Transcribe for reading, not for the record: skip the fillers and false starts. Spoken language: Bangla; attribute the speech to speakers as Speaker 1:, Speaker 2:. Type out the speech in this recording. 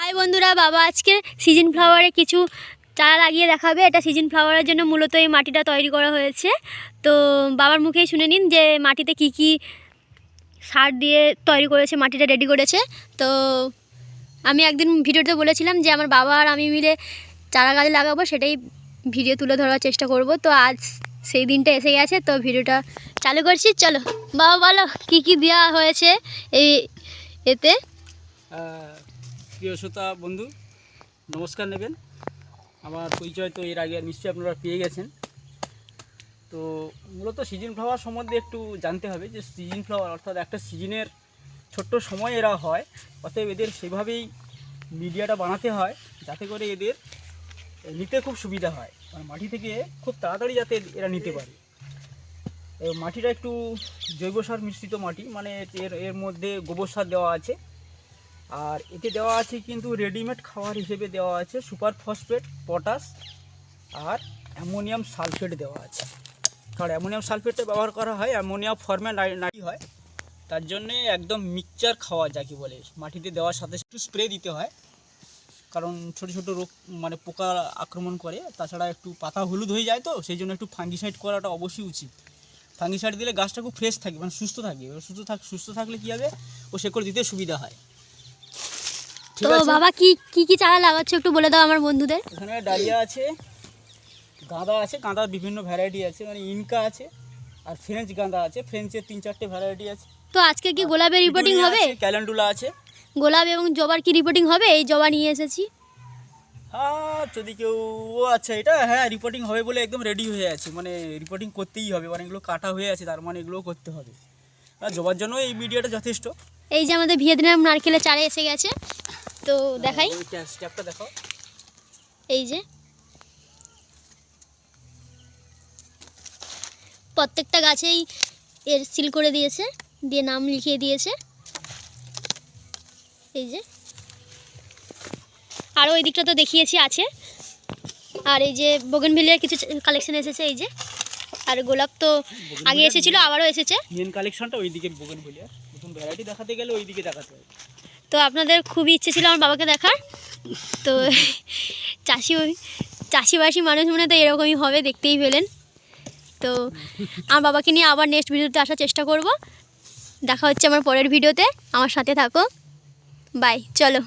Speaker 1: হাই বন্ধুরা, বাবা আজকে সিজন ফ্লাওয়ারে কিছু চারা লাগিয়ে দেখাবে। এটা সিজন ফ্লাওয়ারের জন্য মূলত এই মাটিটা তৈরি করা হয়েছে। তো বাবার মুখেই শুনে নিন যে মাটিতে কি কি সার দিয়ে তৈরি করেছে, মাটিটা রেডি করেছে। তো আমি একদিন ভিডিওতে বলেছিলাম যে আমার বাবা আর আমি মিলে চারা গাছ লাগাবো, সেটাই ভিডিও তুলে ধরার চেষ্টা করব। তো আজ সেই দিনটা এসে গেছে, তো ভিডিওটা চালু করছি। চলো বাবা বলো কি কি দেওয়া হয়েছে এই এতে।
Speaker 2: প্রিয় শ্রোতা বন্ধু, নমস্কার নেবেন। আমার পরিচয় তো এর আগে নিশ্চয়ই আপনারা পেয়ে গেছেন। তো মূলত সিজন ফ্লাওয়ার সম্বন্ধে একটু জানতে হবে যে সিজন ফ্লাওয়ার অর্থাৎ একটা সিজনের ছোট্ট সময় এরা হয়, অতএব এদের সেভাবেই মিডিয়াটা বানাতে হয় যাতে করে এদের নিতে খুব সুবিধা হয়, মানে মাটি থেকে খুব তাড়াতাড়ি যাতে এরা নিতে পারে। মাটিটা একটু জৈব সার মিশ্রিত মাটি, মানে এর মধ্যে গোবর সার দেওয়া আছে, আর এতে দেওয়া আছে কিন্তু রেডিমেড খাবার হিসেবে দেওয়া আছে সুপার ফসফেট, পটাশ আর অ্যামোনিয়াম সালফেট দেওয়া আছে। কারণ অ্যামোনিয়াম সালফেটটা ব্যবহার করা হয় অ্যামোনিয়া ফর্মে নাই হয়, তার জন্যে একদম মিক্সচার খাওয়া যাকে বলে মাটিতে দেওয়ার সাথে একটু স্প্রে দিতে হয়, কারণ ছোট ছোট রোগ মানে পোকা আক্রমণ করে। তাছাড়া একটু পাতা হলুদ হয়ে যায়, তো সেই জন্য একটু ফাঙ্গিসাইড করাটা অবশ্যই উচিত। ফাঙ্গিসাইড দিলে গাছটা খুব ফ্রেশ থাকে, মানে সুস্থ থাকে। সুস্থ থাকলে কী হবে, ও শেকড় দিতে সুবিধা হয়।
Speaker 1: তো বাবা কি কি চারা লাগাচ্ছে একটু বলে দাও আমার বন্ধুদের।
Speaker 2: এখানে ডালিয়া আছে, গাঁদা আছে, গাঁদার বিভিন্ন ভ্যারাইটি আছে, মানে ইনকা আছে আর ফ্রেঞ্চ গাঁদা আছে, ফ্রেঞ্চের 3-4টে ভ্যারাইটি আছে।
Speaker 1: তো আজকে কি গোলাপের রিপোর্টিং হবে?
Speaker 2: ক্যালেন্ডুলা আছে।
Speaker 1: গোলাপ এবং জবার কি রিপোর্টিং হবে? এই জবা নিয়ে এসেছি।
Speaker 2: হ্যাঁ, যদি কেউ আচ্ছা এটা হ্যাঁ রিপোর্টিং হবে বলে একদম রেডি হয়ে আছে, মানে রিপোর্টিং করতেই হবে, মানে এগুলো কাটা হয়ে আছে, তার মানে এগুলো করতে হবে। আর জবার জন্য এই মিডিয়াটা যথেষ্ট।
Speaker 1: এই যে আমাদের ভিয়েতনাম নারকেলের চারা এসে গেছে, তো দেখাই।
Speaker 2: স্টেপটা দেখো।
Speaker 1: এই যে প্রত্যেকটা গাছেই এর সিল করে দিয়েছে, দিয়ে নাম লিখিয়ে দিয়েছে। এই যে আরও ওই দিকটা তো দেখিয়েছি আছে। আর এই যে বোগেনভিলিয়ার কিছু কালেকশন এসেছে, এই যে। আর গোলাপ তো আগে এসেছিলো, আবারও এসেছে।
Speaker 2: মেন কালেকশনটা ওইদিকে বোগেনভিলিয়ার, নতুন ভ্যারাইটি দেখাতে গেলে ওইদিকে দেখাতে হবে।
Speaker 1: তো আপনাদের খুবই ইচ্ছে ছিল আমার বাবাকে দেখার। তো চাষিবাসী মানুষ মনে তো এরকমই হবে, দেখতেই পেলেন। তো আমার বাবাকে নিয়ে আবার নেক্সট ভিডিওতে আসার চেষ্টা করব। দেখা হচ্ছে আমার পরের ভিডিওতে, আমার সাথে থাকো। বাই, চলো।